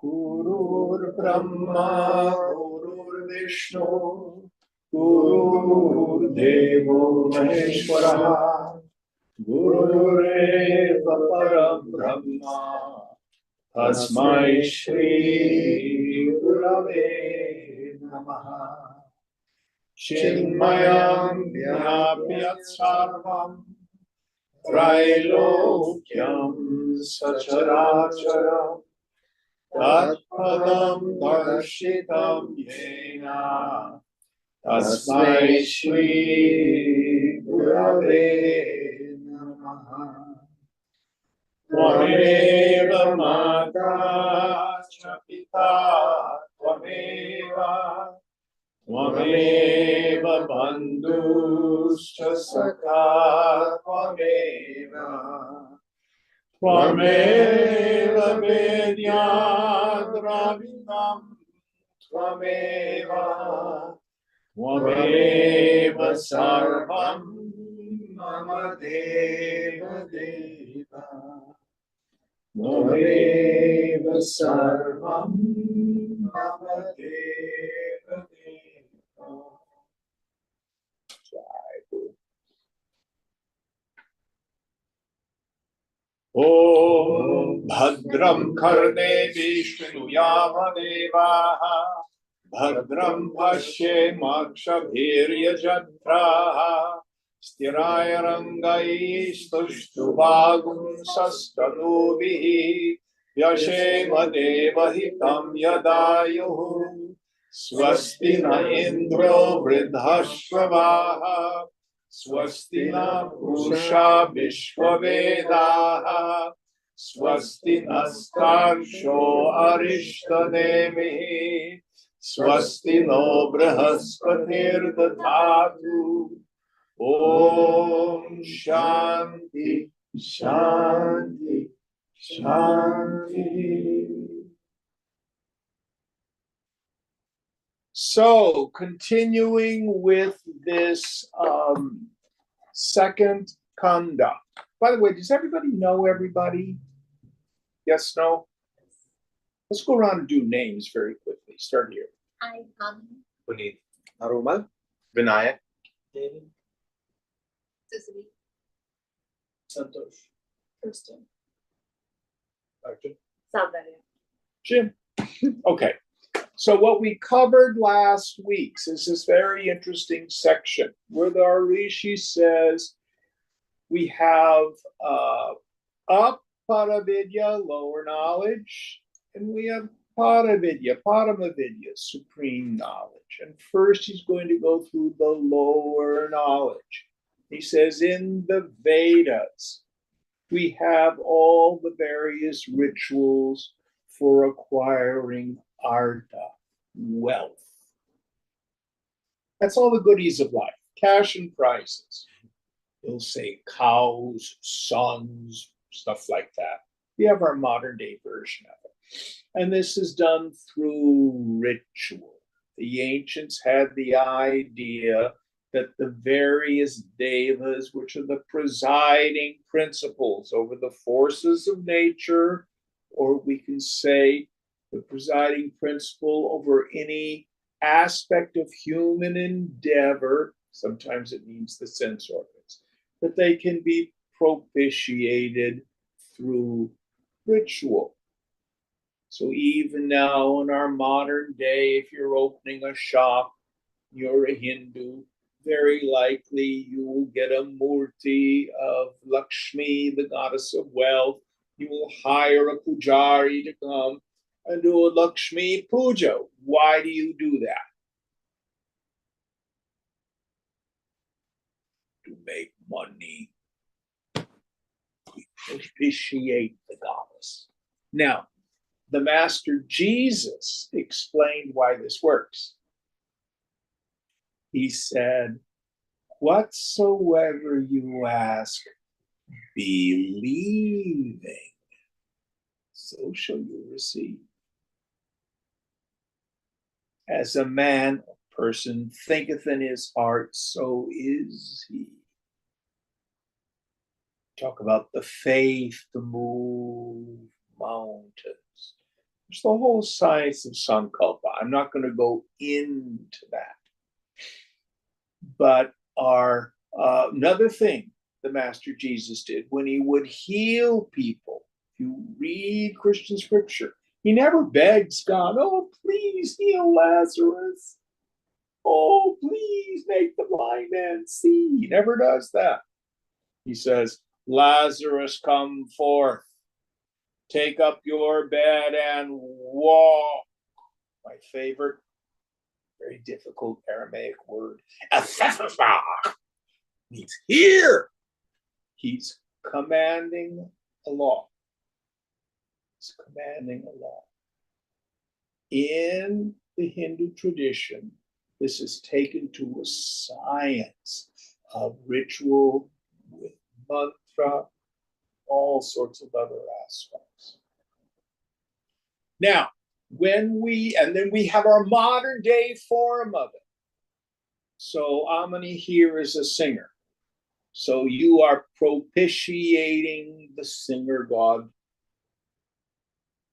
Gurur Brahma, Gurur Vishnu, Gurur Devo Maheshwara, Gurureva Param Brahma, Tasmai Shri Gurave Namaha. Chinmayam Vyapyat Sarvam Trailokyam Sacharacharam Tatpadam Darshitam Yena Tasmai Shri Gurave Namaha. Tvameva Mata cha Pita Tvameva Tvameva Bandhuscha Sakha Tvameva Tvameva Vedyadravinam Tvameva Tvameva Sarvam Mama Deva Deva Tvameva Sarvam Mama Deva Deva. Om Bhadram Karne Vishnuya Devaha Bhadram Pashe Makshabhirya Jatraha Sthiraya Rangai Stushtuvagun Sastanubihi Yashema Devahitam Yadayuhu Swasti Na Indro Vridhashvavaha Swasti na Purusha Vishwavedaha Swasti nastarsho Arishtanemihi Swasti no Brahaspatir Dadhatu. Om Shanti Shanti Shanti. So, continuing with this second kanda. By the way, does everybody know everybody? Yes, no? Let's go around and do names very quickly. Start here. I Puneet. Arumal. Vinayak. David. Cicely. Santosh. Kristen. Arjun. Soundarya. Jim. Okay. So what we covered last week is this very interesting section where the Rishi says we have Aparavidya, lower knowledge, and we have Paravidya, Paramavidya, supreme knowledge. And first he's going to go through the lower knowledge. He says in the Vedas, we have all the various rituals for acquiring artha, wealth. That's all the goodies of life, cash and prizes. He'll say cows, sons, stuff like that. We have our modern day version of it. And this is done through ritual. The ancients had the idea that the various devas, which are the presiding principles over the forces of nature, or we can say the presiding principle over any aspect of human endeavor, sometimes it means the sense organs, that they can be propitiated through ritual. So even now in our modern day, if you're opening a shop, you're a Hindu, very likely you will get a murti of Lakshmi, the goddess of wealth. You will hire a pujari to come and do a Lakshmi puja. Why do you do that? To make money. We propitiate the goddess. Now, the Master Jesus explained why this works. He said, whatsoever you ask, believing, so shall you receive. As a man, a person thinketh in his heart, so is he. Talk about the faith to move mountains. There's the whole science of sankalpa. I'm not going to go into that. But another thing the Master Jesus did when he would heal people, if you read Christian scripture, he never begs God, oh, please heal Lazarus. Oh, please make the blind man see. He never does that. He says, Lazarus, come forth. Take up your bed and walk. My favorite, very difficult Aramaic word. Means here. He's commanding a law. He's commanding a law. In the Hindu tradition, this is taken to a science of ritual with mantra, all sorts of other aspects. Now, then we have our modern day form of it. So Amini here is a singer. So you are propitiating the singer god.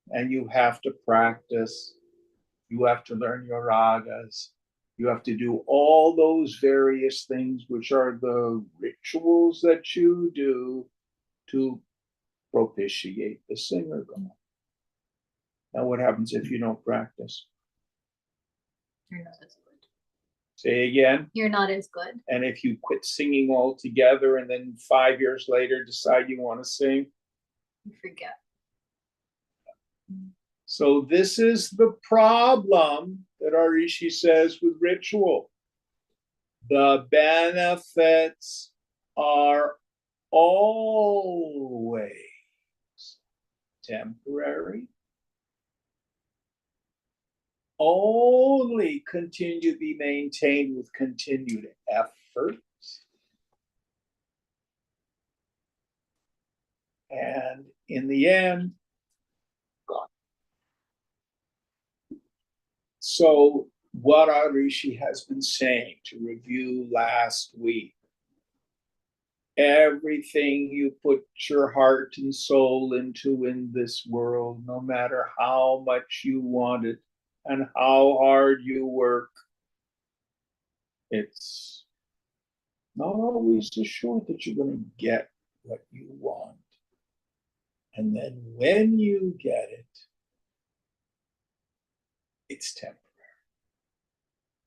And you have to practice. You have to learn your ragas. You have to do all those various things, which are the rituals that you do to propitiate the singer god. Now, what happens if you don't practice? You're not as good. Say again. You're not as good. And if you quit singing altogether and then 5 years later decide you want to sing? You forget. So this is the problem that our Rishi says with ritual. The benefits are always temporary. Only continue to be maintained with continued effort. And in the end, gone. So what our Rishi has been saying, to review last week, everything you put your heart and soul into in this world, no matter how much you want it and how hard you work, it's not always assured that you're going to get what you want. And then when you get it, it's temporary.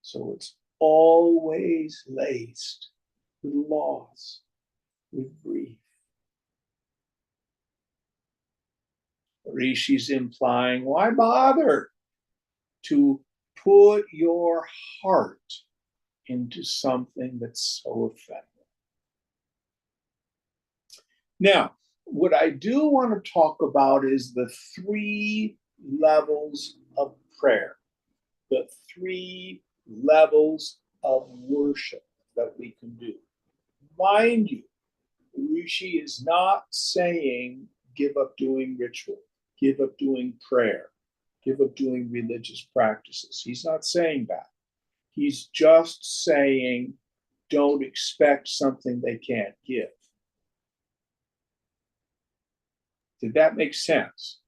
So it's always laced with loss, with grief. Rishi's implying, why bother to put your heart into something that's so ephemeral? Now, what I do want to talk about is the 3 levels of prayer, the 3 levels of worship that we can do. Mind you, Rishi is not saying give up doing ritual, give up doing prayer, give up doing religious practices. He's not saying that. He's just saying don't expect something they can't give. Did that make sense?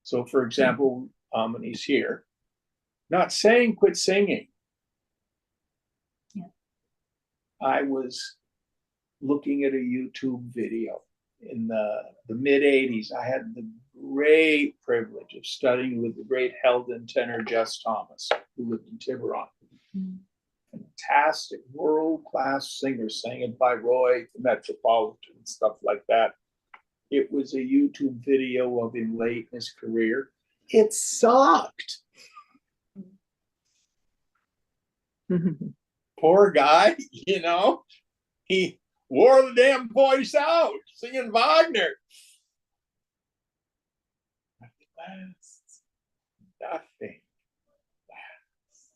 So, for example, Amini's here, not saying quit singing. Yeah. I was looking at a YouTube video in the mid-'80s. I had the great privilege of studying with the great Heldon tenor Jess Thomas, who lived in Tiburon. Mm-hmm. Fantastic, world-class singer, sang it by Roy, the Metropolitan, stuff like that. It was a YouTube video of him late in his career. It sucked. Poor guy, you know, he wore the damn voice out singing Wagner. Nothing lasts. Nothing lasts.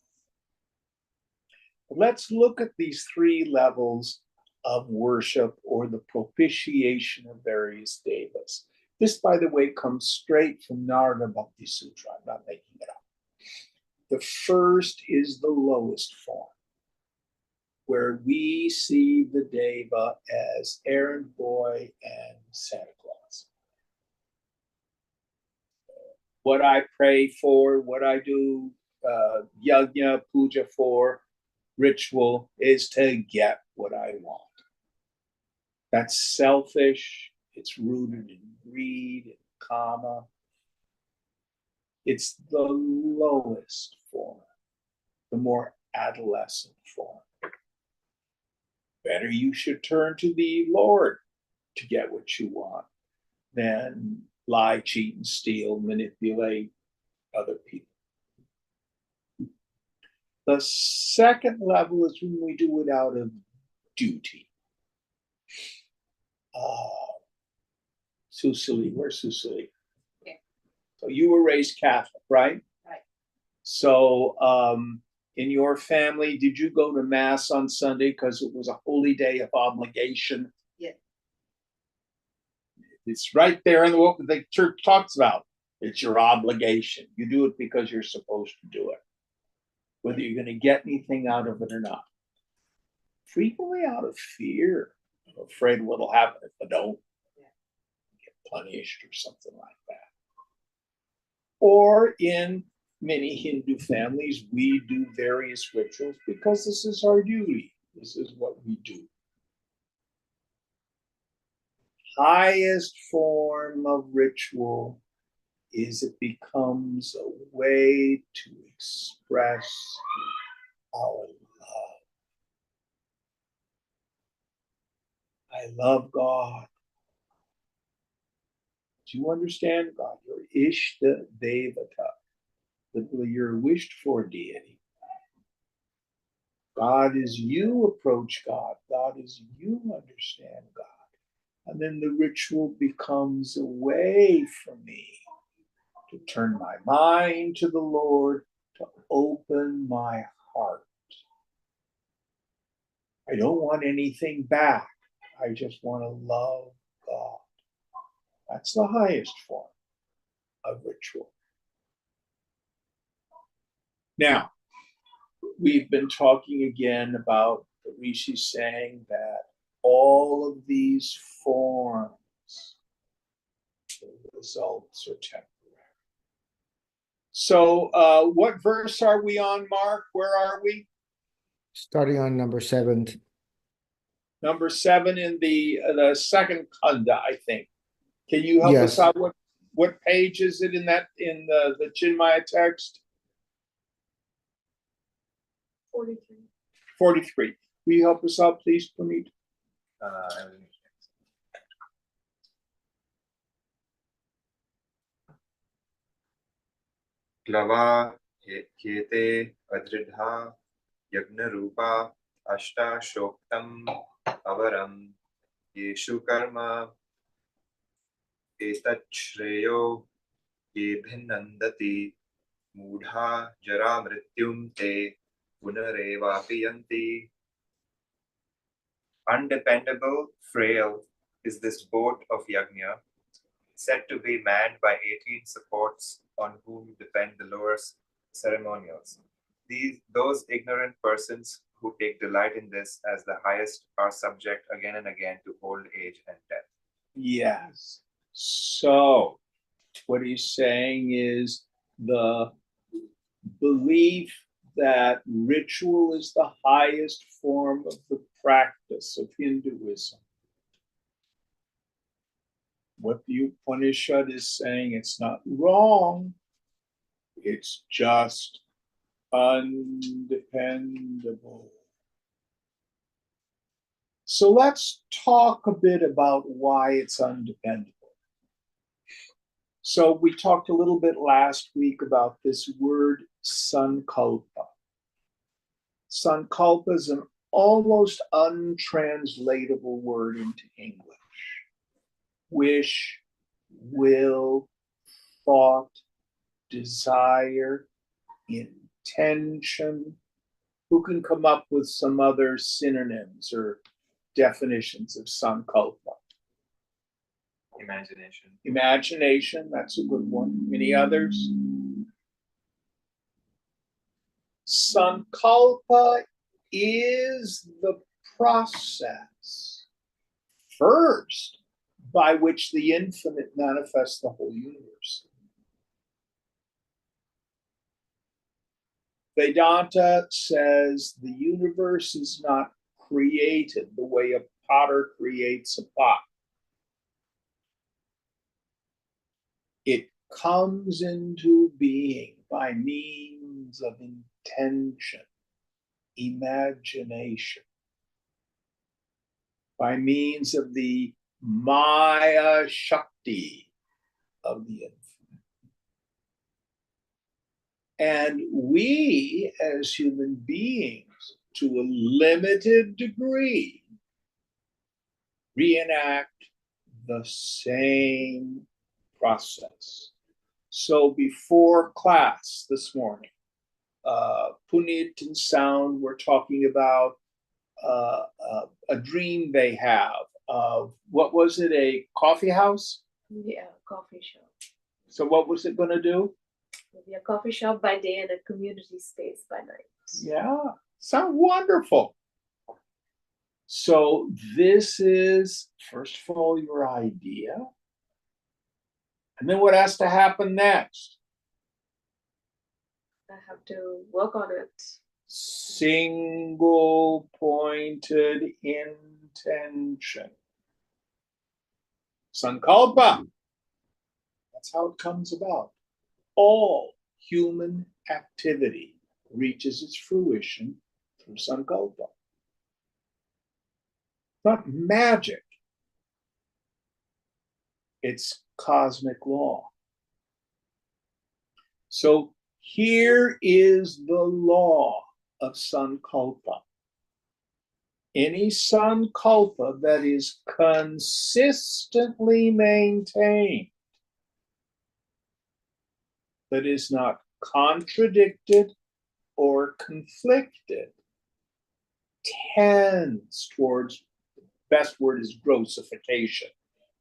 Let's look at these 3 levels of worship, or the propitiation of various devas. This, by the way, comes straight from Narada Bhakti Sutra. I'm not making it up. The first is the lowest form, where we see the deva as errand boy and Santa Claus. what I pray for, what I do yajna, puja for, ritual, is to get what I want. That's selfish. It's rooted in greed and kama. It's the lowest form, the more adolescent form. Better you should turn to the Lord to get what you want than lie, cheat, and steal, manipulate other people. The second level is when we do it out of duty. Susili, where's Susili? Okay. So you were raised Catholic, right? Right. So in your family, did you go to Mass on Sunday because it was a holy day of obligation? Yeah. It's right there in what the church talks about. It's your obligation. You do it because you're supposed to do it, whether you're going to get anything out of it or not. Frequently out of fear. I'm afraid what'll happen if I don't. Get punished or something like that. Or in many Hindu families, we do various rituals because this is our duty. This is what we do. Highest form of ritual is it becomes a way to express our love. I love God. Do you understand God? You're Ishta Devata. Literally, you're wished for deity. God is you approach God. God is you understand God. And then the ritual becomes a way for me to turn my mind to the Lord, to open my heart. I don't want anything back. I just want to love God. That's the highest form of ritual. Now, we've been talking again about the Rishi saying that all of these forms, the results are temporary. So what verse are we on, Mark? Where are we? Starting on number 7. Number 7 in the second kanda, I think. Can you help us out? What page is it in the Chinmaya text? 43. 43. Will you help us out, please, Pramit? Klava Kete Adridha Yagna Rupa Ashta Shoktam Avaram Yeshu Karma Etachreyo Ye Bhinnandati Mudha Jara Mrityum Te Punarevapi Yanti. Undependable, frail is this boat of Yagna, said to be manned by 18 supports on whom depend the lower ceremonials. Those ignorant persons who take delight in this as the highest are subject again and again to old age and death. Yes. So what he's saying is the belief that ritual is the highest form of the practice of Hinduism. What the Upanishad is saying, it's not wrong. It's just undependable. So let's talk a bit about why it's undependable. So we talked a little bit last week about this word sankalpa. Sankalpa is an almost untranslatable word into English. Wish, will, thought, desire, intention. Who can come up with some other synonyms or definitions of sankalpa? Imagination. Imagination, that's a good one. Any others? Sankalpa is the process, first, by which the infinite manifests the whole universe. Vedanta says the universe is not created the way a potter creates a pot. It comes into being by means of intention, imagination, by means of the Maya Shakti of the infinite. And we, as human beings, to a limited degree, reenact the same process. So before class this morning, Punit and Sound were talking about a dream they have of, what was it, a coffee house? Yeah, coffee shop. So what was it going to do? Maybe a coffee shop by day and a community space by night. Yeah, sound wonderful. So this is, first of all, your idea. And then what has to happen next? I have to work on it. Single pointed intention. Sankalpa. That's how it comes about. All human activity reaches its fruition through sankalpa. Not magic. It's cosmic law. So here is the law of sankalpa. Any sankalpa that is consistently maintained, that is not contradicted or conflicted, tends towards, the best word is grossification.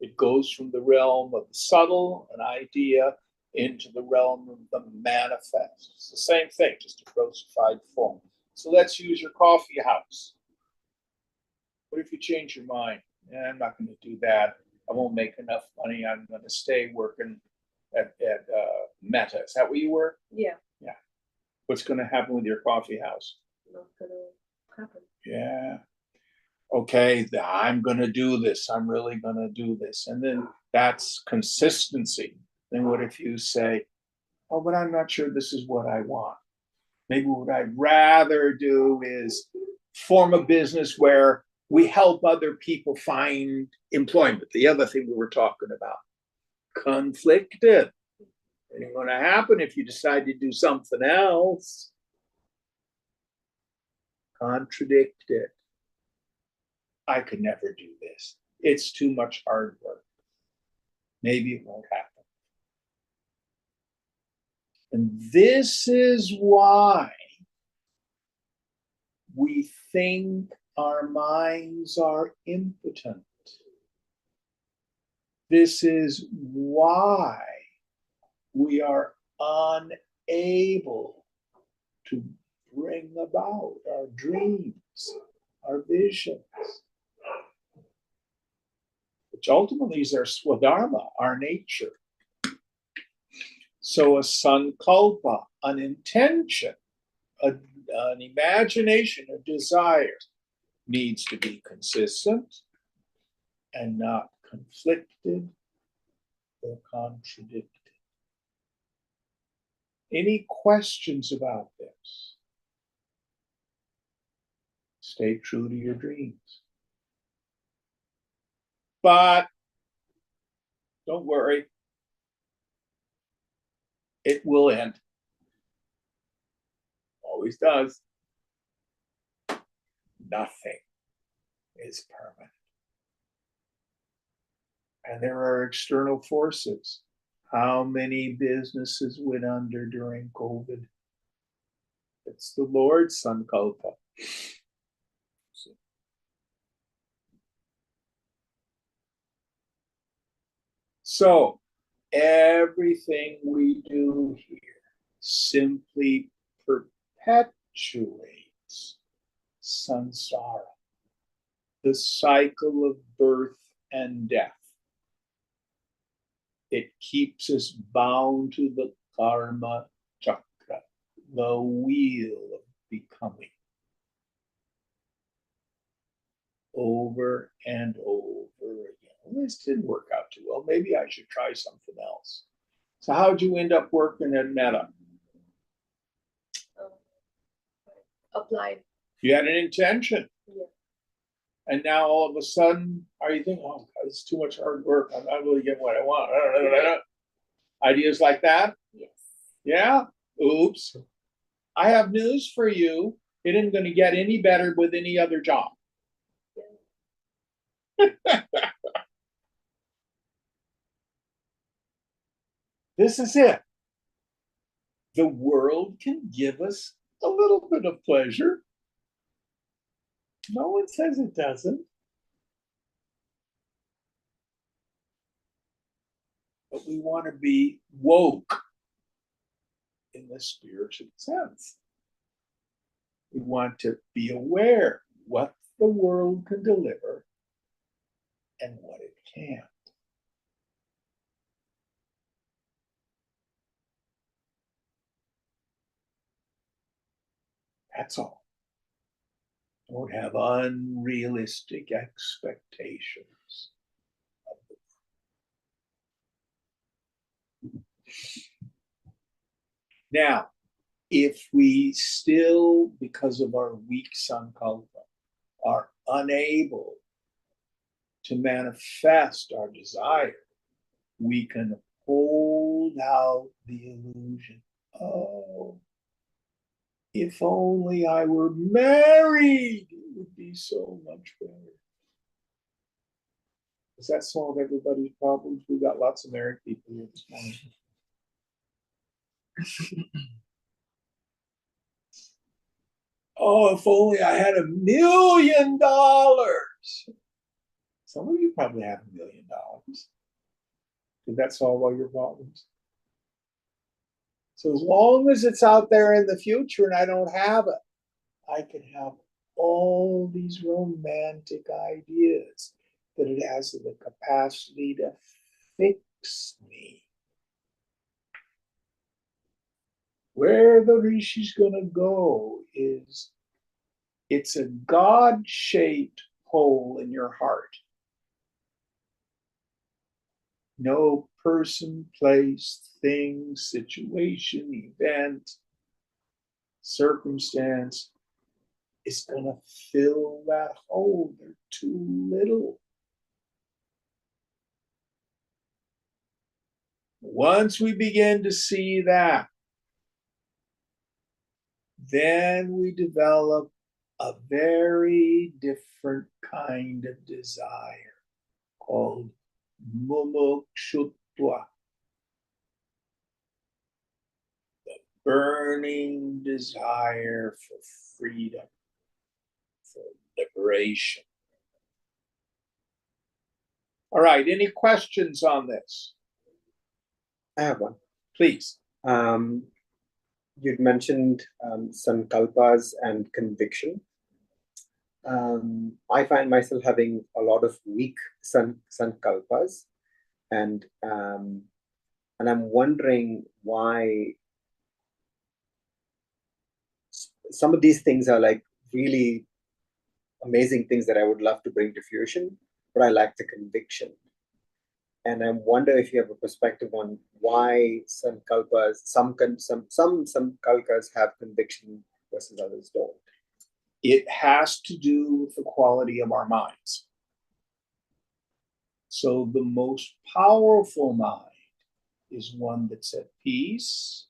It goes from the realm of the subtle, an idea, into the realm of the manifest. It's the same thing, just a grossified form. So let's use your coffee house. What if you change your mind? I'm not going to do that. I won't make enough money. I'm going to stay working at Meta. Is that where you work? Yeah, What's going to happen with your coffee house? not gonna happen. Yeah. Okay, I'm going to do this. I'm really going to do this. And then that's consistency. Then what if you say, oh, but I'm not sure this is what I want. Maybe what I'd rather do is form a business where we help other people find employment. The other thing we were talking about. Conflicted. It ain't going to happen if you decide to do something else. Contradicted. I could never do this. It's too much hard work. Maybe it won't happen. And this is why we think our minds are impotent. This is why we are unable to bring about our dreams, our visions, which ultimately is our swadharma, our nature. So a sankalpa, an intention, an imagination, a desire needs to be consistent and not conflicted or contradicted. Any questions about this? Stay true to your dreams. But don't worry, it will end. Always does. Nothing is permanent. And there are external forces. How many businesses went under during COVID? It's the Lord's sankalpa. So everything we do here simply perpetuates samsara, the cycle of birth and death. It keeps us bound to the karma chakra, the wheel of becoming over and over again. Well, this didn't work out too well. Maybe I should try something else. So how'd you end up working at Meta? Applied. You had an intention. Yeah. And now all of a sudden, are you thinking, oh, God, it's too much hard work. I'm not really getting what I want. Ideas like that? Yes. Yeah? Oops. I have news for you. It isn't going to get any better with any other job. This is it. The world can give us a little bit of pleasure. No one says it doesn't. But we want to be woke in the spiritual sense. We want to be aware what the world can deliver and what it can't. That's all. Don't have unrealistic expectations. Now, if we still, because of our weak sankalpa, are unable to manifest our desire, we can hold out the illusion. Oh, if only I were married, it would be so much better. Does that solve everybody's problems? We've got lots of married people here this morning. Oh, if only I had $1 million. Some of you probably have $1 million. Did that solve all your problems? So as long as it's out there in the future and I don't have it, I can have all these romantic ideas that it has the capacity to fix me. Where the Rishi's going to go is it's a God-shaped hole in your heart. No person, place, thing, situation, event, circumstance is going to fill that hole. They're too little. Once we begin to see that, then we develop a very different kind of desire called mumukshutva, the burning desire for freedom, for liberation. All right, any questions on this? I have one. Please. You'd mentioned sankalpas and conviction. I find myself having a lot of weak sankalpas, and I'm wondering why some of these things are like really amazing things that I would love to bring to fruition, but I lack the conviction. And I wonder if you have a perspective on why some sankalpas have conviction versus others don't. It has to do with the quality of our minds. So the most powerful mind is one that's at peace,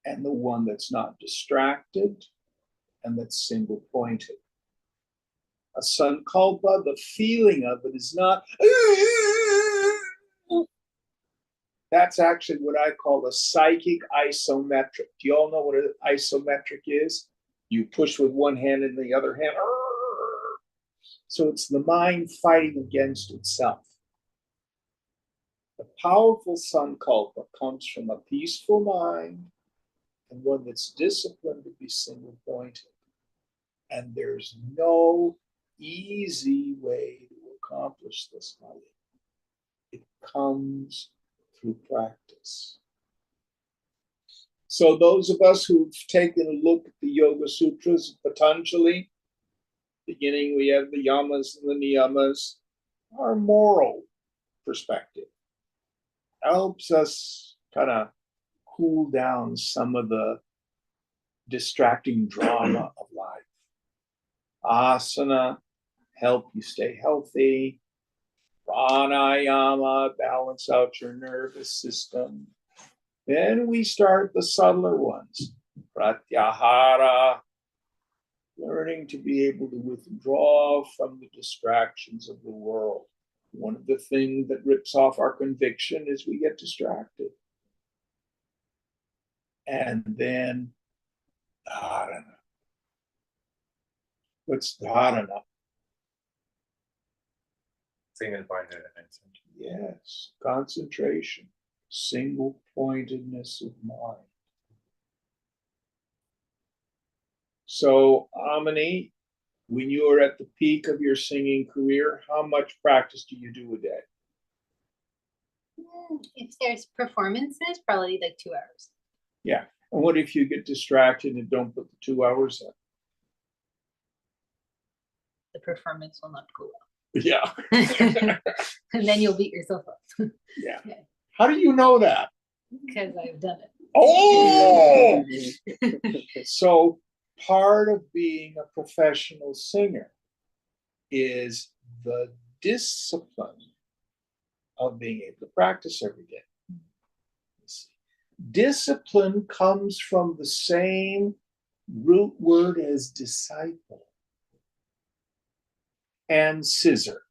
and the one that's not distracted, and that's single-pointed. A sankalpa, the feeling of it is not, that's actually what I call a psychic isometric. Do you all know what an isometric is? You push with one hand and the other hand. So it's the mind fighting against itself. The powerful sankalpa comes from a peaceful mind and one that's disciplined to be single-pointed. And there's no easy way to accomplish this, Mali. It comes through practice. So those of us who've taken a look at the Yoga Sutras of Patanjali, beginning we have the yamas and the niyamas, our moral perspective helps us kind of cool down some of the distracting drama of life. Asana help you stay healthy. Pranayama balance out your nervous system. Then we start the subtler ones. Pratyahara, learning to be able to withdraw from the distractions of the world. One of the things that rips off our conviction is we get distracted. And then dharana. What's dharana? Single pointed attention. Yes, concentration, single pointedness of mind. So, Amini, when you are at the peak of your singing career, how much practice do you do a day? If there's performances, probably like 2 hours. Yeah. And what if you get distracted and don't put the 2 hours in? The performance will not go Yeah. well. And then you'll beat yourself up Yeah. Yeah. How do you know that? because I've done it. Oh! So part of being a professional singer is the discipline of being able to practice every day. Discipline comes from the same root word as disciple and scissor.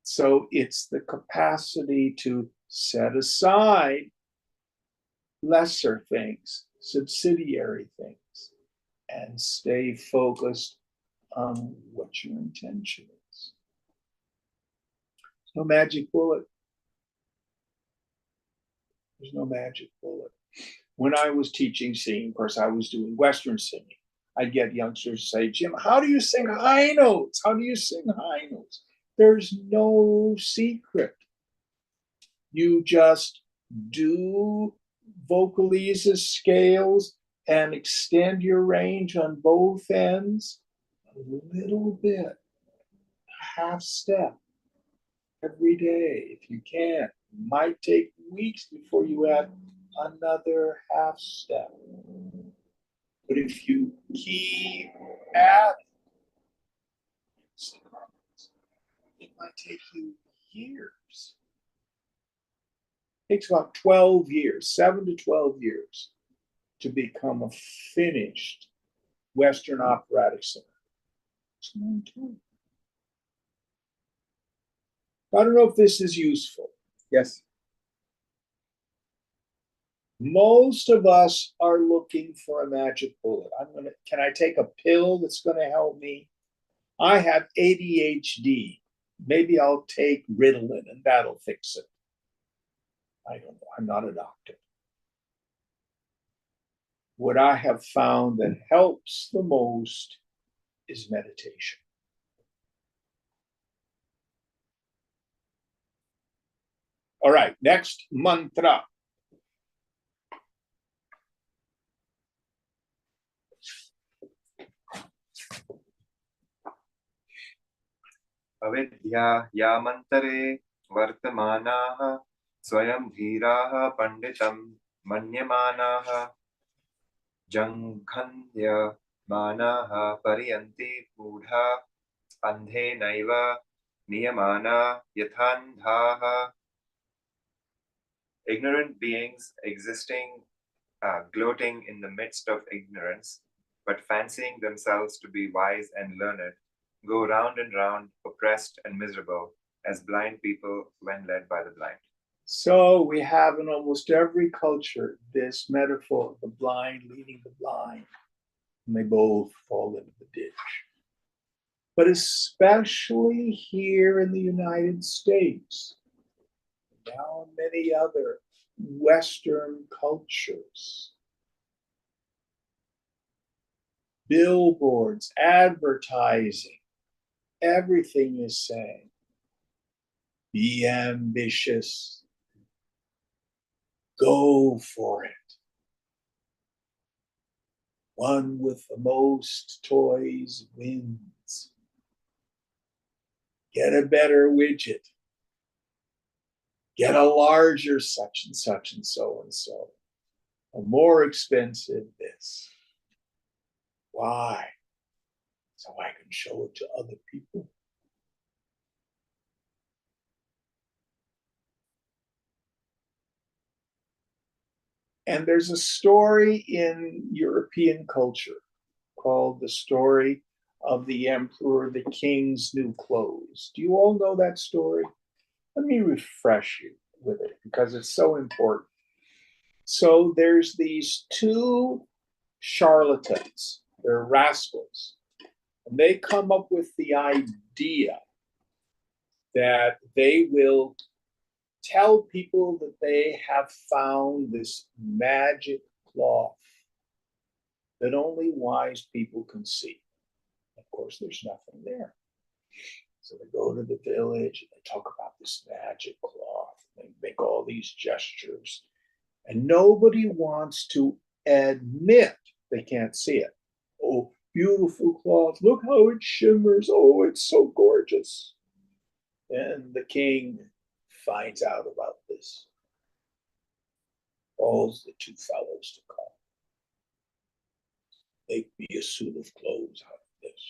So it's the capacity to set aside lesser things, subsidiary things, and stay focused on what your intention is. No magic bullet. There's no magic bullet. When I was teaching singing, of course, I was doing Western singing. I'd get youngsters say, Jim, how do you sing high notes? How do you sing high notes? There's no secret. You just do vocalises, scales, and extend your range on both ends a little bit, a half step every day if you can. It might take weeks before you add another half step. But if you keep adding, it might take you years. It takes about 12 years, 7 to 12 years to become a finished Western operatic singer. It's a long time. I don't know if this is useful. Yes. Most of us are looking for a magic bullet. Can I take a pill that's going to help me? I have ADHD. Maybe I'll take Ritalin and that'll fix it. I don't know. I'm not a doctor. What I have found that helps the most is meditation. All right, next mantra. अविद्या यामन्तरे वर्तमानाः स्वयं धीराः पण्डितं मन्यमानाः जङ्घन्यमानाः पर्यन्ति मूढा अन्धेनैव नियमाना यथान्धाः. Ignorant beings existing, gloating in the midst of ignorance, but fancying themselves to be wise and learned, go round and round, oppressed and miserable, as blind people when led by the blind. So we have in almost every culture this metaphor of the blind leading the blind, and they both fall into the ditch. But especially here in the United States, now in many other Western cultures, billboards, advertising, everything is saying, be ambitious, Go for it. One with the most toys wins. Get a better widget. Get a larger such and such and so and so. A more expensive this. Why? So I can show it to other people. And there's a story in European culture called the story of the emperor, the king's new clothes. Do you all know that story? Let me refresh you with it because it's so important. So there's these two charlatans, they're rascals, and they come up with the idea that they will tell people that they have found this magic cloth that only wise people can see. Of course, there's nothing there. So they go to the village and they talk about this magic cloth. They make all these gestures. And nobody wants to admit they can't see it. Oh, beautiful cloth. Look how it shimmers. Oh, it's so gorgeous. And the king finds out about this. Calls the two fellows to come. Make me a suit of clothes out of this.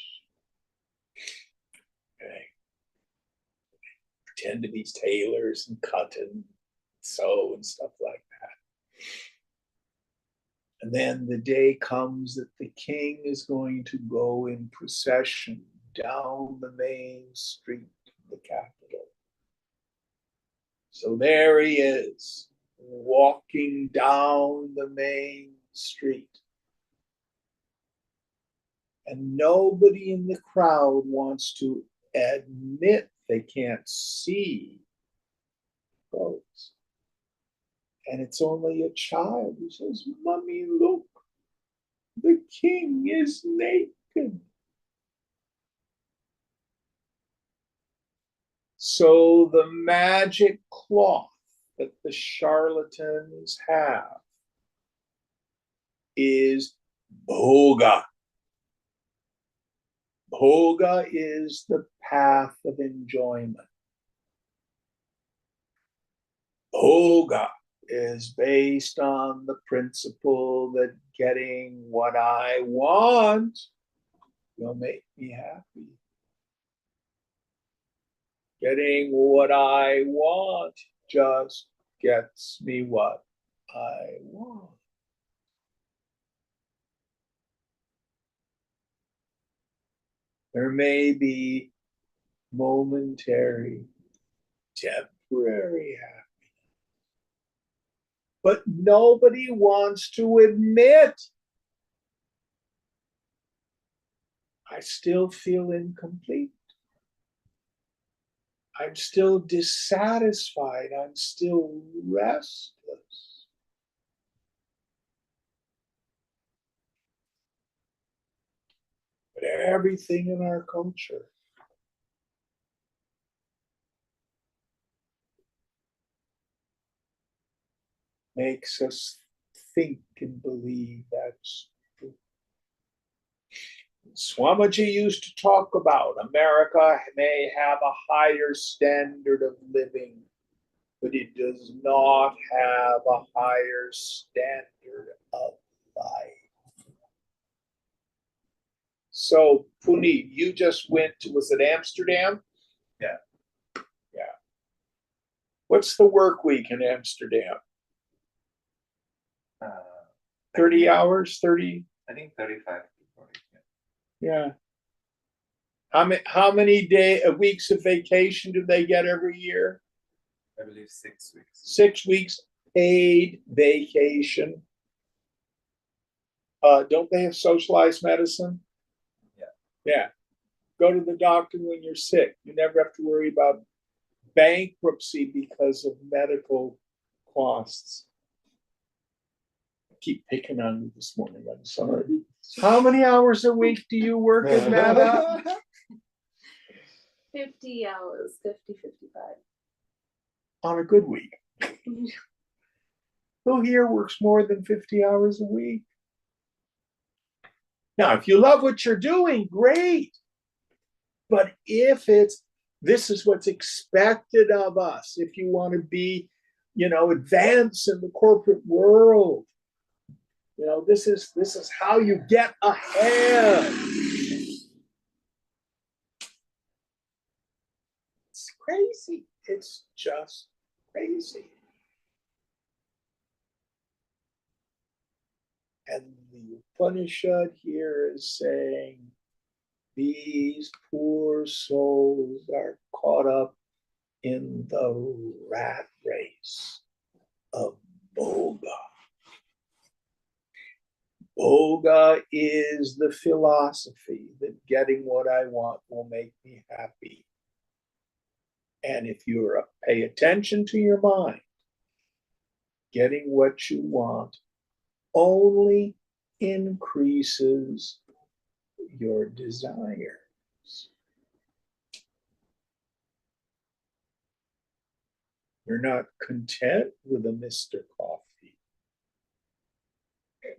Okay. Pretend to be tailors and cut and sew and stuff like that. And then the day comes that the king is going to go in procession down the main street of the capital. So there he is, walking down the main street. And nobody in the crowd wants to admit they can't see clothes. And it's only a child who says, Mommy, look, the king is naked. So the magic cloth that the charlatans have is bhoga. Bhoga is the path of enjoyment. Bhoga is based on the principle that getting what I want will make me happy. Getting what I want just gets me what I want. There may be momentary, temporary happiness, but nobody wants to admit I still feel incomplete. I'm still dissatisfied. I'm still restless. But everything in our culture makes us think and believe that's true. Swamiji used to talk about America may have a higher standard of living, but it does not have a higher standard of life. So, Puneet, you just went to, was it Amsterdam? Yeah. Yeah. What's the work week in Amsterdam? 30 hours, 30? I think 35 to 40. Yeah. How many weeks of vacation do they get every year? I believe 6 weeks. 6 weeks paid vacation. Don't they have socialized medicine? Yeah. Yeah. Go to the doctor when you're sick. You never have to worry about bankruptcy because of medical costs. I keep picking on you this morning. I'm sorry. How many hours a week do you work at Meta? 50 hours, 50, 55. On a good week. Who here works more than 50 hours a week? Now, if you love what you're doing, great. But if this is what's expected of us, if you want to be, advance in the corporate world, this is how you get ahead. It's crazy. It's just crazy. And the Upanishad here is saying these poor souls are caught up in the rat race of Boga. Boga is the philosophy that getting what I want will make me happy. And if you pay attention to your mind, getting what you want only increases your desires. You're not content with a Mr. Coffee.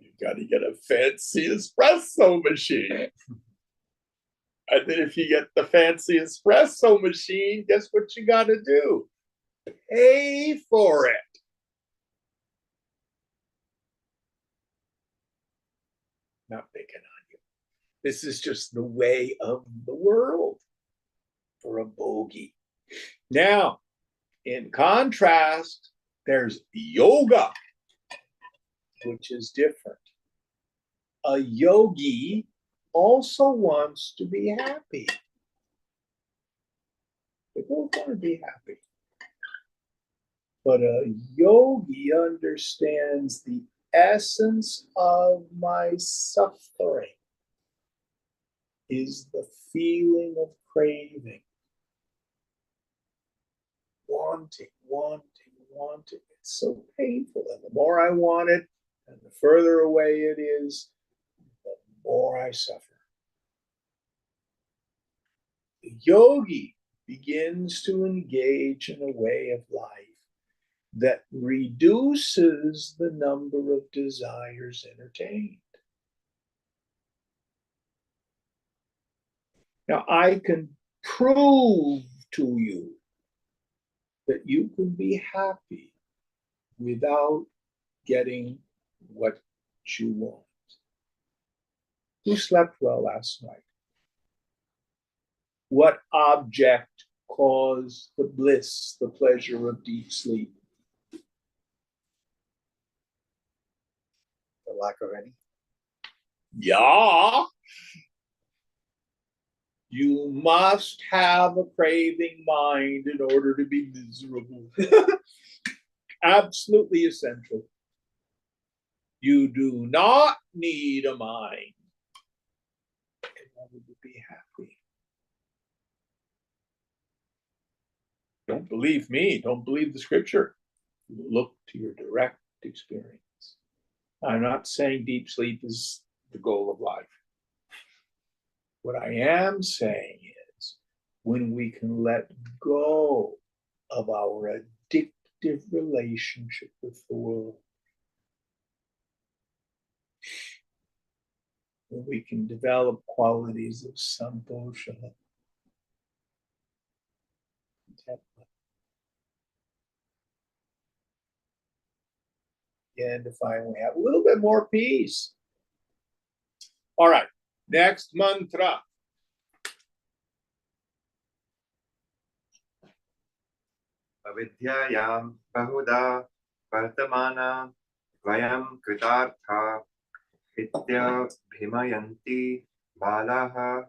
You've got to get a fancy espresso machine. And then if you get the fancy espresso machine, guess what you got to do? Pay for it. Not picking on you. This is just the way of the world for a bogey. Now, in contrast, there's yoga, which is different. A yogi also wants to be happy. They both want to be happy. But a yogi understands the essence of my suffering is the feeling of craving. Wanting. It's so painful. And the more I want it, and the further away it is, the more I suffer. The yogi begins to engage in a way of life that reduces the number of desires entertained. Now, I can prove to you that you can be happy without getting what you want. Who slept well last night? What object caused the bliss, the pleasure of deep sleep? The lack of any. Yeah. You must have a craving mind in order to be miserable. Absolutely essential. You do not need a mind in order to be happy. Don't believe me. Don't believe the scripture. Look to your direct experience. I'm not saying deep sleep is the goal of life. What I am saying is when we can let go of our addictive relationship with the world, when we can develop qualities of santosha, contentment, and to finally have a little bit more peace. All right, next mantra. Avidyayam bahuda vartamana vayam kritartha itya bhimayanti balaha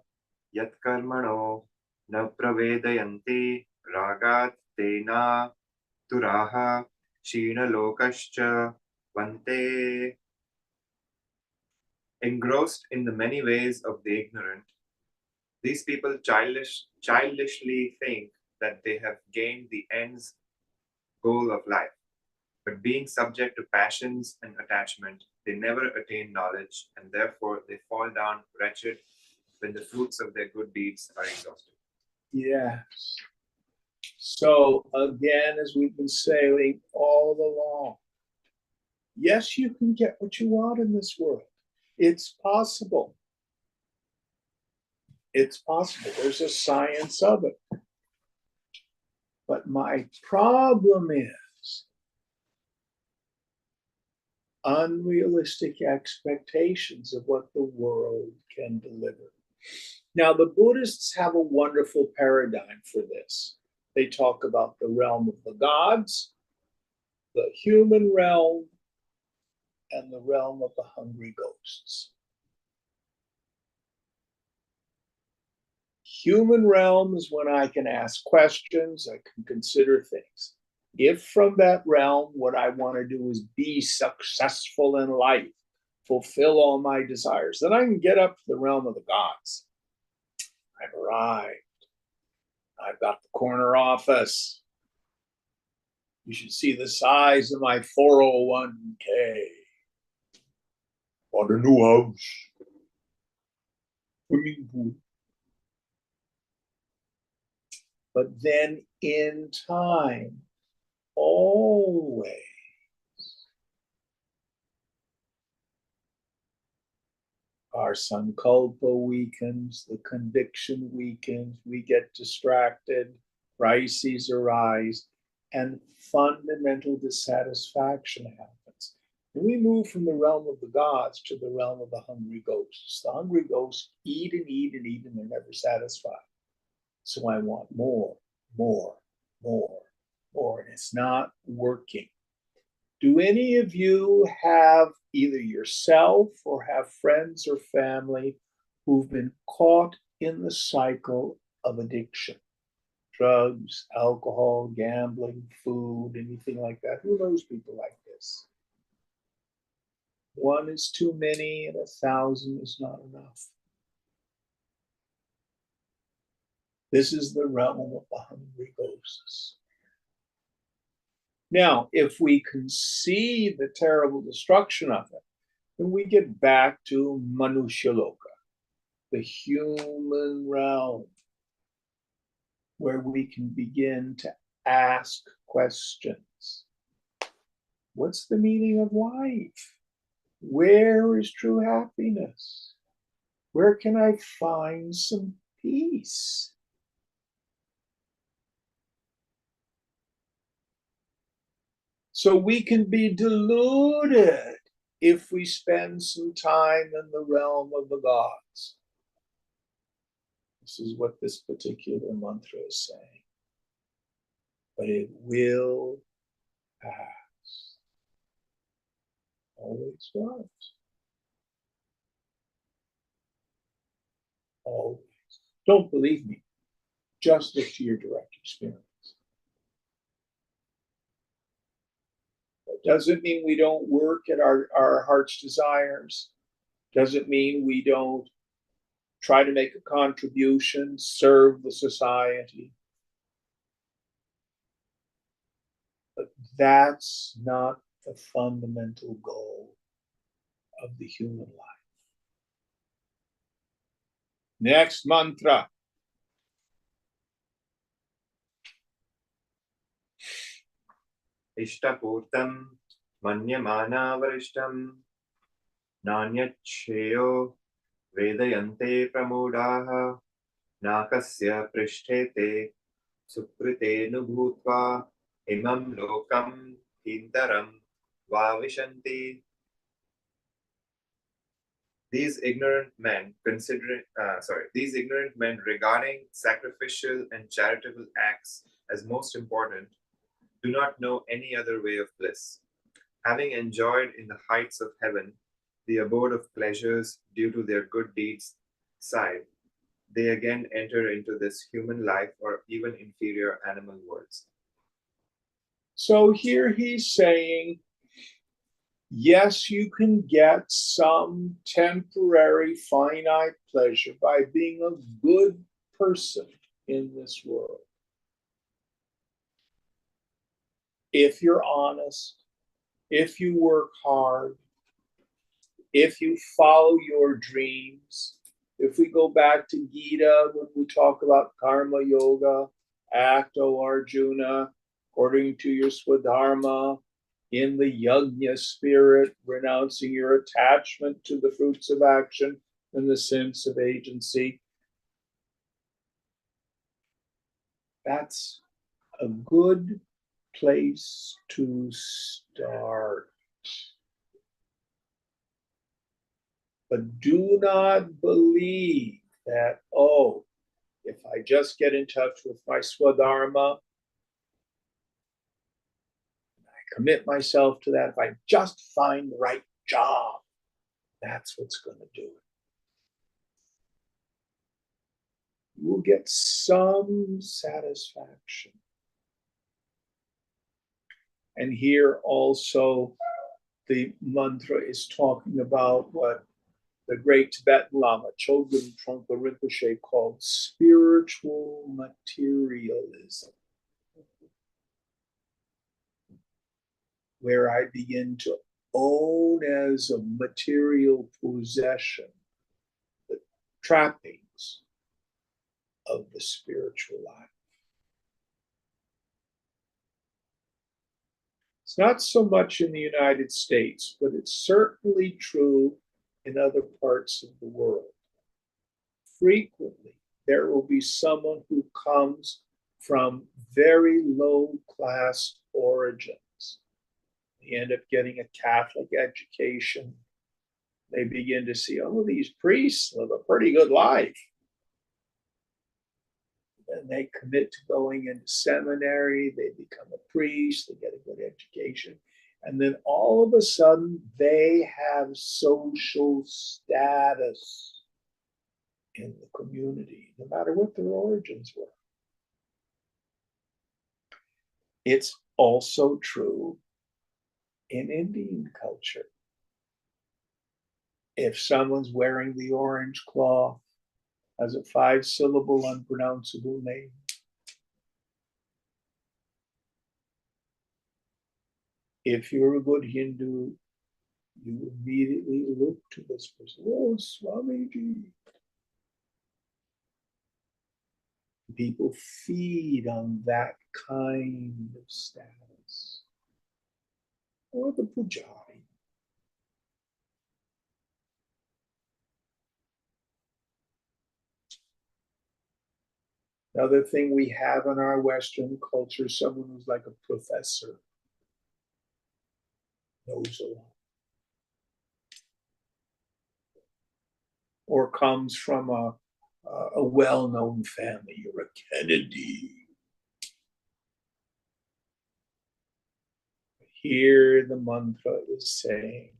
yat karmano na pravedayanti ragat tena turaha shina lokascha vante. Engrossed in the many ways of the ignorant, these people childishly think that they have gained the end's goal of life. But being subject to passions and attachment, they never attain knowledge, and therefore they fall down wretched when the fruits of their good deeds are exhausted. Yes. So again, as we've been saying all along, Yes, you can get what you want in this world. It's possible. It's possible. There's a science of it. But my problem is unrealistic expectations of what the world can deliver. Now, the Buddhists have a wonderful paradigm for this. They talk about the realm of the gods, the human realm, and the realm of the hungry ghosts. Human realm is when I can ask questions, I can consider things. If from that realm, what I want to do is be successful in life, fulfill all my desires, then I can get up to the realm of the gods. I've arrived. I've got the corner office. You should see the size of my 401k. Bought a new house. Swimming pool. But then in time, always, our sankalpa weakens, the conviction weakens, we get distracted, crises arise, and fundamental dissatisfaction happens. And we move from the realm of the gods to the realm of the hungry ghosts. The hungry ghosts eat and eat and eat, and they're never satisfied. So I want more, more, more, more, and it's not working. Do any of you have either yourself or have friends or family who've been caught in the cycle of addiction? Drugs, alcohol, gambling, food, anything like that? Who knows people like this? One is too many and 1,000 is not enough. This is the realm of the hungry ghosts. Now, if we can see the terrible destruction of it, then we get back to Manushaloka, the human realm, where we can begin to ask questions. What's the meaning of life? Where is true happiness? Where can I find some peace? So we can be deluded if we spend some time in the realm of the gods. This is what this particular mantra is saying. But it will pass. Always does. Always. Don't believe me. Just look to your direct experience. Doesn't mean we don't work at our heart's desires. Doesn't mean we don't try to make a contribution, serve the society. But that's not the fundamental goal of the human life. Next mantra. Ishtapurtam manyamanavarishtam nanyachheyo vedayante pramudaha nakasya prishtete sukrite nubhutva imam lokam hintaram vavishanti. These ignorant men regarding sacrificial and charitable acts as most important do not know any other way of bliss. Having enjoyed in the heights of heaven the abode of pleasures due to their good deeds side, they again enter into this human life or even inferior animal worlds. So here he's saying, yes, you can get some temporary finite pleasure by being a good person in this world. If you're honest, if you work hard, if you follow your dreams, if we go back to Gita, when we talk about karma yoga, act, O Arjuna, according to your swadharma, in the yajna spirit, renouncing your attachment to the fruits of action and the sense of agency. That's a good place to start. But do not believe that, oh, if I just get in touch with my Swadharma, I commit myself to that, if I just find the right job, that's what's going to do it. You will get some satisfaction. And here also, the mantra is talking about what the great Tibetan Lama, Ch.1 Trungpa Rinpoche, called spiritual materialism, where I begin to own as a material possession the trappings of the spiritual life. It's not so much in the United States, but it's certainly true in other parts of the world. Frequently, there will be someone who comes from very low class origins. They end up getting a Catholic education. They begin to see, oh, these priests live a pretty good life. And they commit to going into seminary, they become a priest, they get a good education. And then all of a sudden, they have social status in the community, no matter what their origins were. It's also true in Indian culture. If someone's wearing the orange cloth, has a 5-syllable unpronounceable name, if you're a good Hindu, you immediately look to this person. Oh, Swamiji. People feed on that kind of status. Or the pujari. Another thing we have in our Western culture, someone who's like a professor, knows a lot. Or comes from a well-known family. You're a Kennedy. Here the mantra is saying,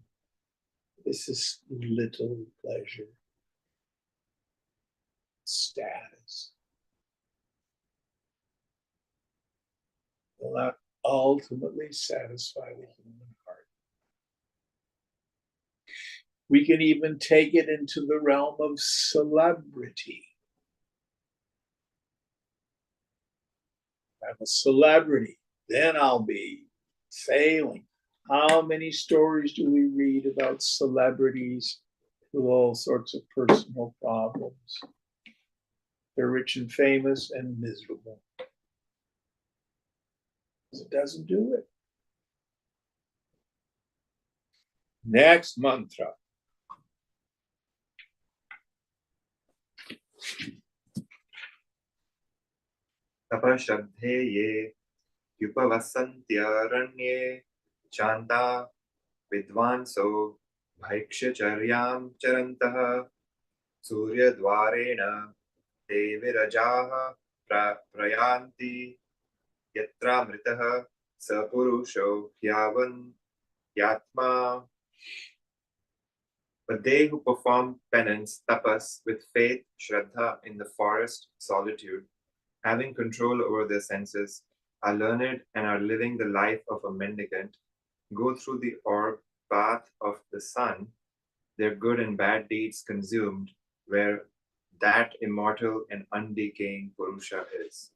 this is little pleasure, status. Will not ultimately satisfy the human heart. We can even take it into the realm of celebrity. I'm a celebrity, then I'll be failing. How many stories do we read about celebrities with all sorts of personal problems? They're rich and famous and miserable. It doesn't do it. Next mantra. Tapashraddheye Yupavasantyaranye Chanta Vidvanso Bhaikshcharyam Charantaha Suryadvarena Devirajaha Prayanti Yatra Mritaha Sapurusho Hyavan Yatma. But they who perform penance, tapas, with faith, shraddha in the forest, solitude, having control over their senses, are learned and are living the life of a mendicant, go through the orb path of the sun, their good and bad deeds consumed, where that immortal and undecaying Purusha is.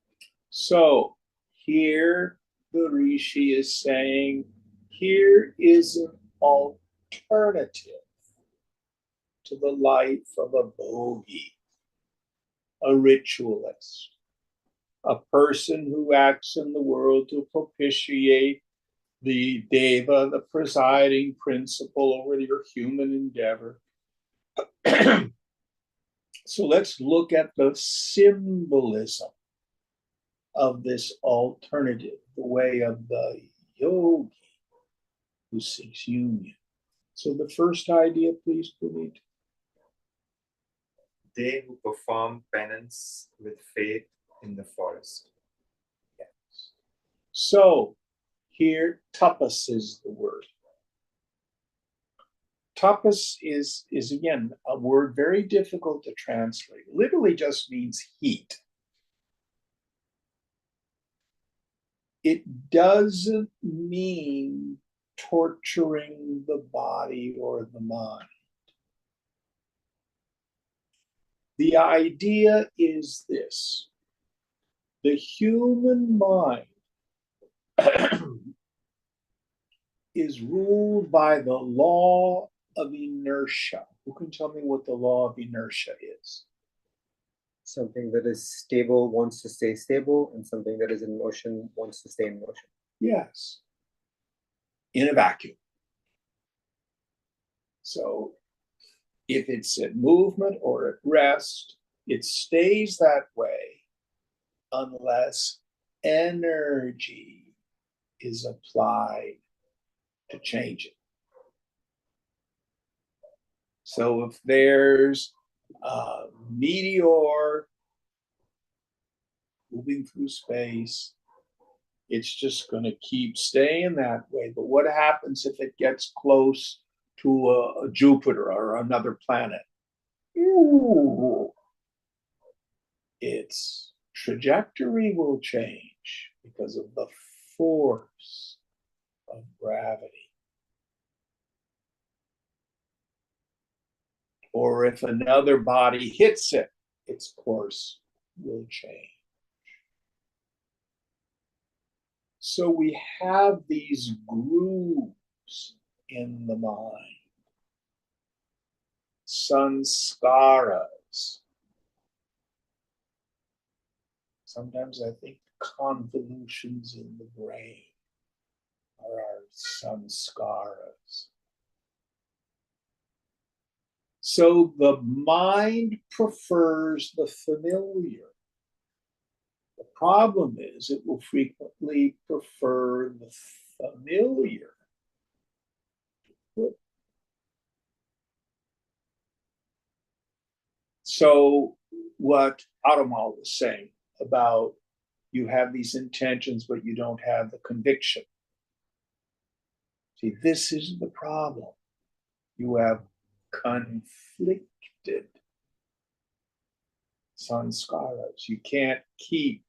So here the Rishi is saying, here is an alternative to the life of a bogi, a ritualist, a person who acts in the world to propitiate the deva, the presiding principle over your human endeavor. So let's look at the symbolism of this alternative, the way of the yogi who seeks union. So the first idea, please, Puneet. They who perform penance with faith in the forest. Yes. So here, tapas is the word. Tapas is again a word very difficult to translate. It literally just means heat. It doesn't mean torturing the body or the mind. The idea is this: the human mind is ruled by the law of inertia. Who can tell me what the law of inertia is? Something that is stable wants to stay stable, and something that is in motion wants to stay in motion. Yes, in a vacuum. So if it's at movement or at rest, it stays that way unless energy is applied to change it. So if there's a meteor moving through space, it's just going to keep staying that way. But what happens if it gets close to a Jupiter or another planet? Ooh, its trajectory will change because of the force of gravity. Or if another body hits it, its course will change. So we have these grooves in the mind, sanskaras. Sometimes I think convolutions in the brain are our sanskaras. So the mind prefers the familiar. The problem is it will frequently prefer the familiar. So what Aramal was saying about you have these intentions, but you don't have the conviction. See, this is the problem. You have conflicted sanskaras. You can't keep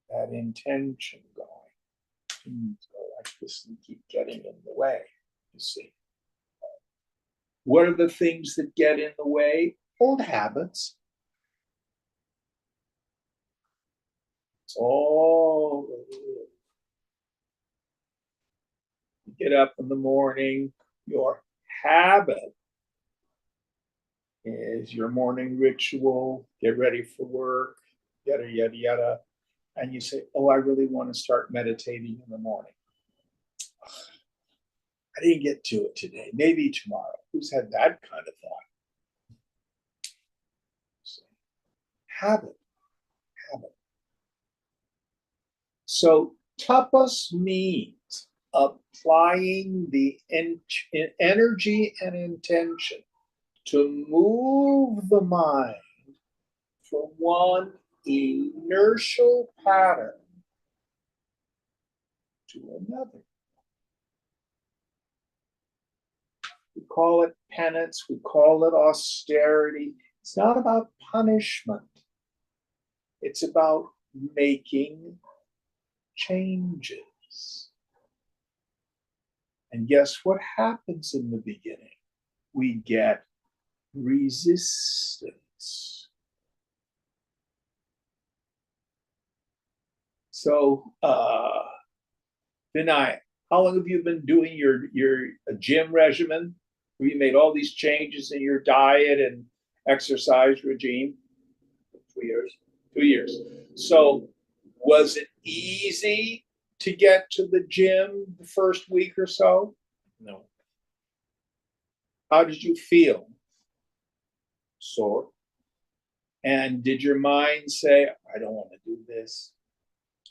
that intention going. Things go like this and keep getting in the way, you see. What are the things that get in the way? Old habits. It's all you get up in the morning, your habit is your morning ritual, get ready for work, yada, yada, yada. And you say, oh, I really want to start meditating in the morning. I didn't get to it today. Maybe tomorrow. Who's had that kind of thought? So, habit. So tapas means applying the energy and intention to move the mind from one inertial pattern to another. We call it penance, we call it austerity. It's not about punishment. It's about making changes. And guess what happens in the beginning? We get resistance. So, Vinay, how long have you been doing your gym regimen? Have you made all these changes in your diet and exercise regime? 2 years. 2 years. So, was it easy to get to the gym the first week or so? No. How did you feel? Sore. And did your mind say, I don't want to do this?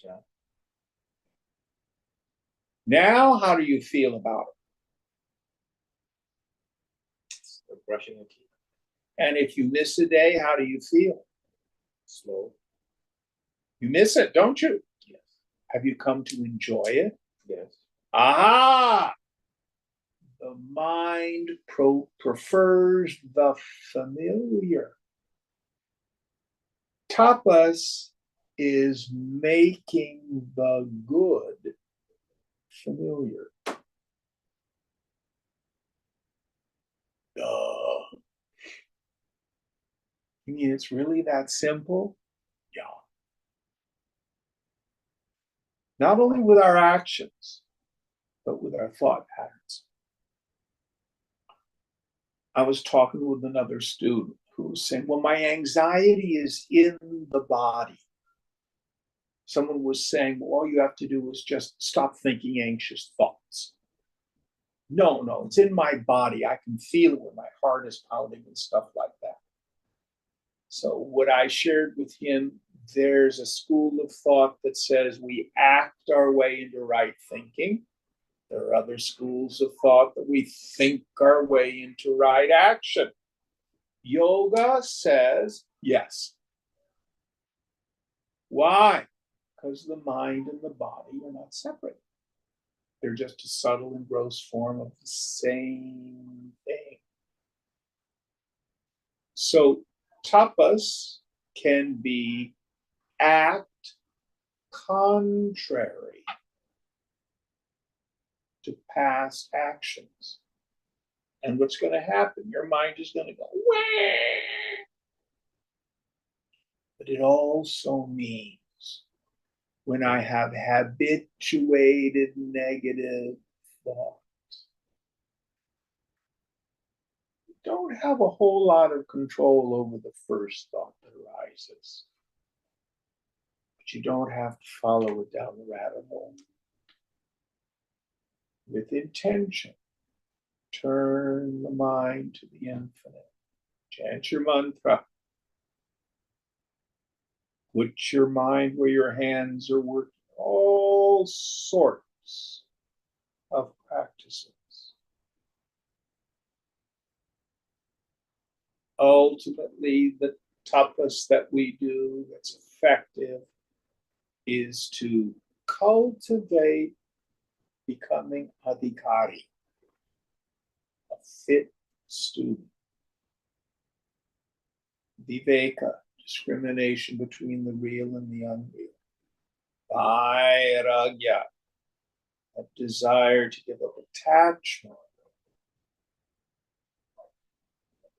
Yeah. Now, how do you feel about it? Like brushing your teeth. And if you miss a day, how do you feel? Slow. You miss it, don't you? Yes. Have you come to enjoy it? Yes. Aha! The mind prefers the familiar. Tapas is making the good familiar. You mean it's really that simple? Yeah. Not only with our actions, but with our thought patterns. I was talking with another student who was saying, well, my anxiety is in the body. Someone was saying, well, all you have to do is just stop thinking anxious thoughts. No, it's in my body. I can feel it when my heart is pounding and stuff like that. So what I shared with him, there's a school of thought that says we act our way into right thinking. There are other schools of thought that we think our way into right action. Yoga says yes. Why? Because the mind and the body are not separate. They're just a subtle and gross form of the same thing. So tapas can be act contrary to past actions. And what's going to happen? Your mind is going to go, wah! But it also means when I have habituated negative thoughts, you don't have a whole lot of control over the first thought that arises. But you don't have to follow it down the rabbit hole. With intention, turn the mind to the infinite. Chant your mantra. Put your mind where your hands are working. All sorts of practices. Ultimately, the tapas that we do that's effective is to cultivate becoming adhikari, a fit student. Viveka, discrimination between the real and the unreal. Vairagya, a desire to give up attachment,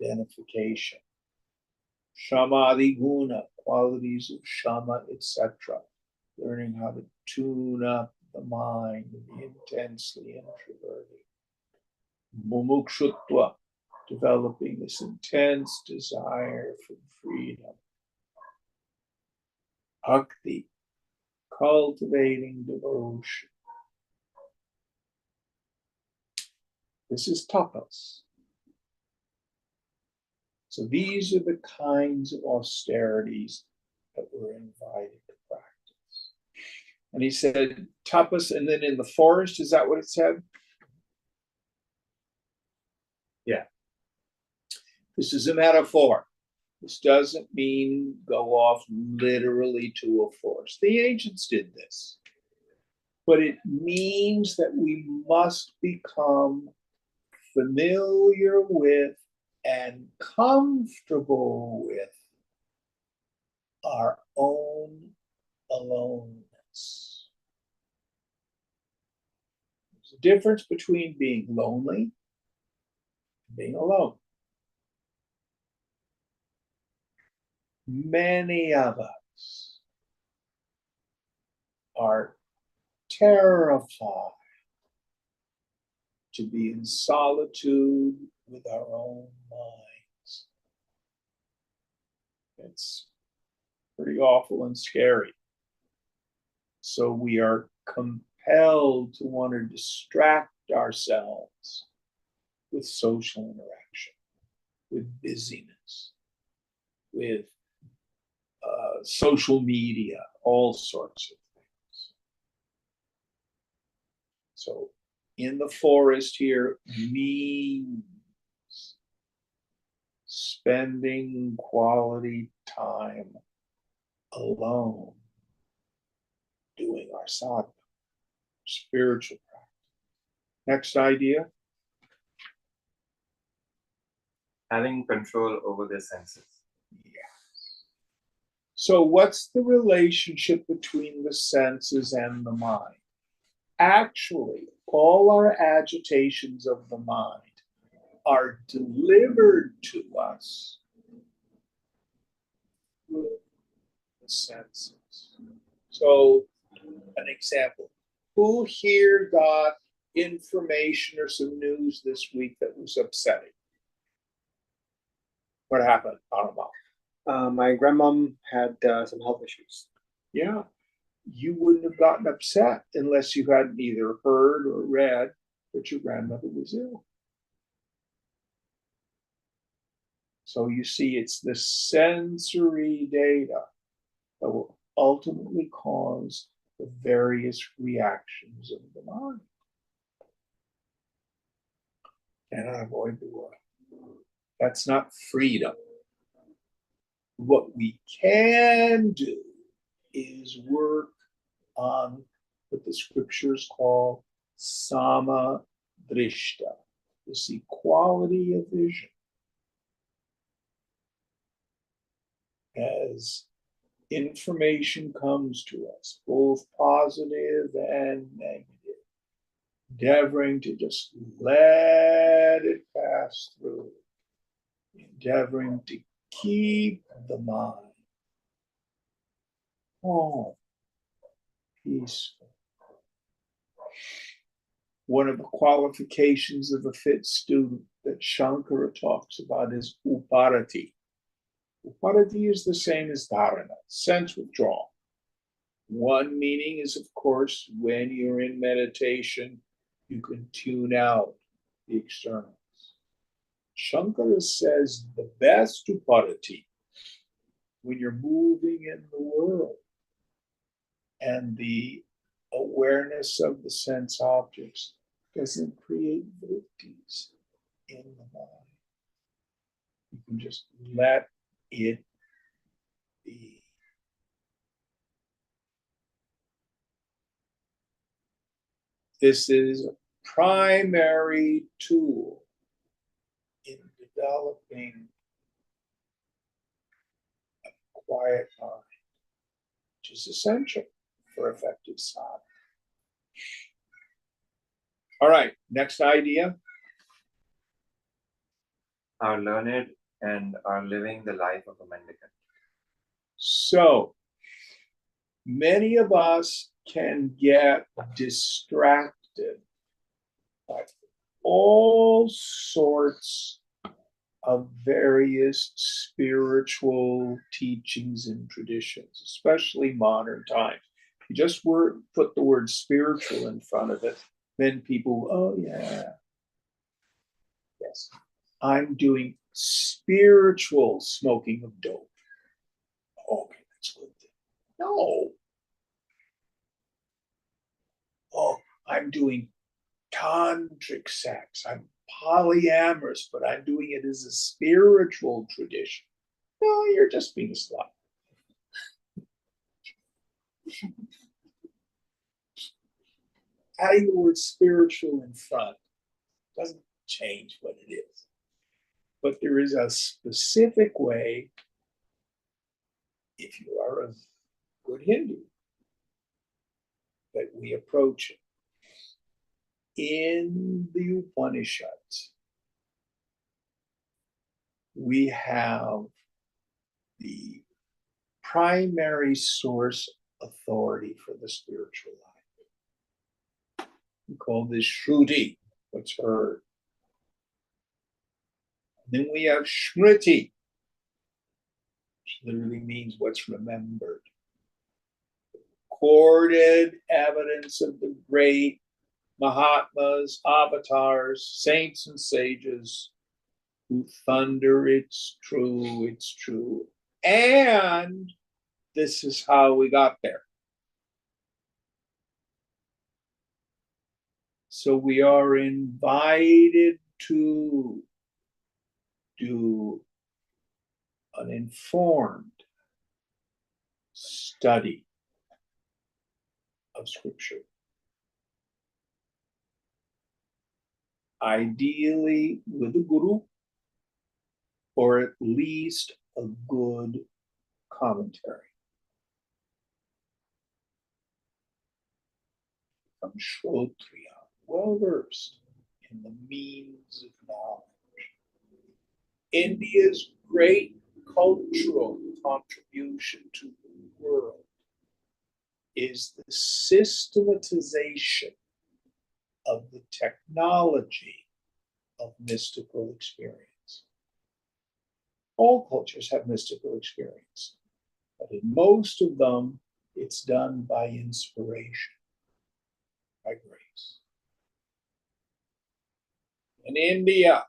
identification. Shamadhi guna, qualities of shama, etc. Learning how to tune up the mind and be intensely introverted. Mumukshutva, developing this intense desire for freedom. Bhakti, cultivating devotion. This is tapas. So these are the kinds of austerities that we're invited to practice. And he said, tapas, and then in the forest, is that what it said? Yeah. This is a metaphor. This doesn't mean go off literally to a forest. The ancients did this. But it means that we must become familiar with and comfortable with our own aloneness. There's a difference between being lonely and being alone. Many of us are terrified to be in solitude with our own minds. It's pretty awful and scary. So we are compelled to want to distract ourselves with social interaction, with busyness, with social media, all sorts of things. So in the forest here means spending quality time alone, doing our sadhana, spiritual practice. Next idea. Having control over the senses. So what's the relationship between the senses and the mind? Actually, all our agitations of the mind are delivered to us through the senses. So, an example. Who here got information or some news this week that was upsetting? What happened? Anuma? My grandmom had some health issues. Yeah, you wouldn't have gotten upset unless you hadn't either heard or read that your grandmother was ill. So you see, it's the sensory data that will ultimately cause the various reactions of the mind. Cannot avoid the world. That's not freedom. What we can do is work on what the scriptures call sama drishta, this equality of vision. As information comes to us, both positive and negative, endeavoring to just let it pass through, endeavoring to keep the mind calm, peaceful. One of the qualifications of a fit student that Shankara talks about is uparati. Uparati is the same as dharana, sense withdrawal. One meaning is, of course, when you're in meditation, you can tune out the externals. Shankara says the best uparati, when you're moving in the world and the awareness of the sense objects doesn't create vrittis in the mind. You can just let it be. This is a primary tool in developing a quiet mind, which is essential for effective sadhana. All right, next idea. Are learned and are living the life of a mendicant. So many of us can get distracted by all sorts of various spiritual teachings and traditions, especially modern times. If you just put the word spiritual in front of it, then people, oh yeah, yes, I'm doing spiritual smoking of dope. Okay, that's good. No. Oh, I'm doing tantric sex. I'm polyamorous, but I'm doing it as a spiritual tradition. No, you're just being a slut. Adding the word spiritual in front doesn't change what it is. But there is a specific way, if you are a good Hindu, that we approach it. In the Upanishads, we have the primary source authority for the spiritual life. We call this Shruti, what's heard. Then we have Smriti, which literally means what's remembered. recorded evidence of the great Mahatmas, avatars, saints, and sages who thunder, it's true. And this is how we got there. So we are invited to do an informed study of Scripture. Ideally with a guru, or at least a good commentary. From Shrotriya, well versed in the means of knowledge. India's great cultural contribution to the world is the systematization of the technology of mystical experience. All cultures have mystical experience, but in most of them, it's done by inspiration, by grace. In India,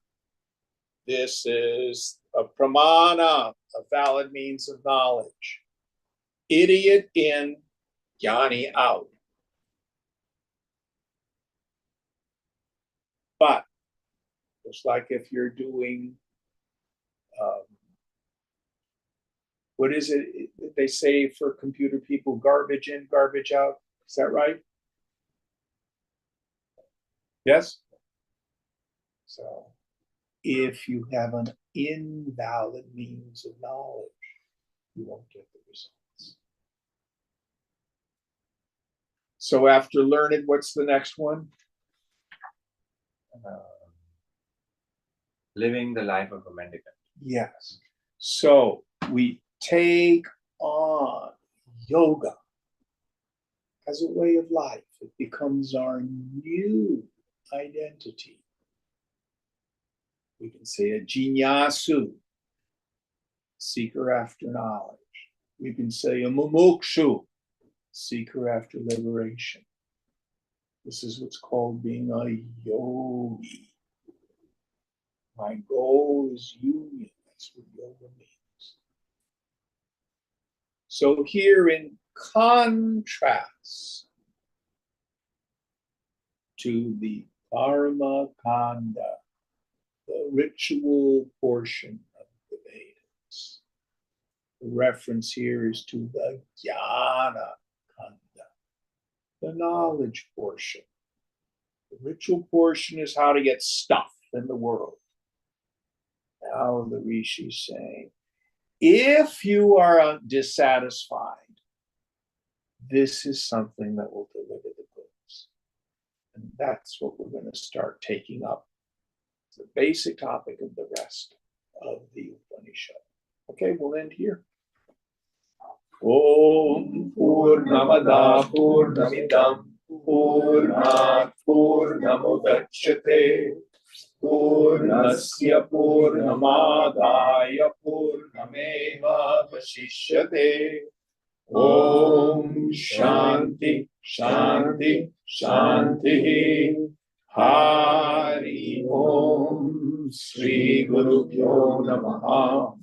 this is a pramana, a valid means of knowledge. Idiot in, jnani out. But just like if you're doing, what is it they say for computer people, garbage in, garbage out? Is that right? Yes? So if you have an invalid means of knowledge, you won't get the results. So after learned, what's the next one? Living the life of a mendicant. Yes. So we take on yoga as a way of life. It becomes our new identity. We can say a jinyasu, seeker after knowledge. We can say a mumukshu, seeker after liberation. This is what's called being a yogi. My goal is union. That's what yoga means. So here, in contrast to the Karma Kanda, the ritual portion of the Vedas, the reference here is to the Jnana Kanda, the knowledge portion. The ritual portion is how to get stuff in the world. Now the Rishi is saying, if you are dissatisfied, this is something that will deliver the goods. And that's what we're going to start taking up. The basic topic of the rest of the Upanishad. Okay, we'll end here. Om Purnamada Purnamidam Purnat Purnamudachyate Purnasya Purnamadaya Purnameva Vashishyate. Om Shanti Shanti Shanti. Hari Om Sri Guru Pyo Namaha.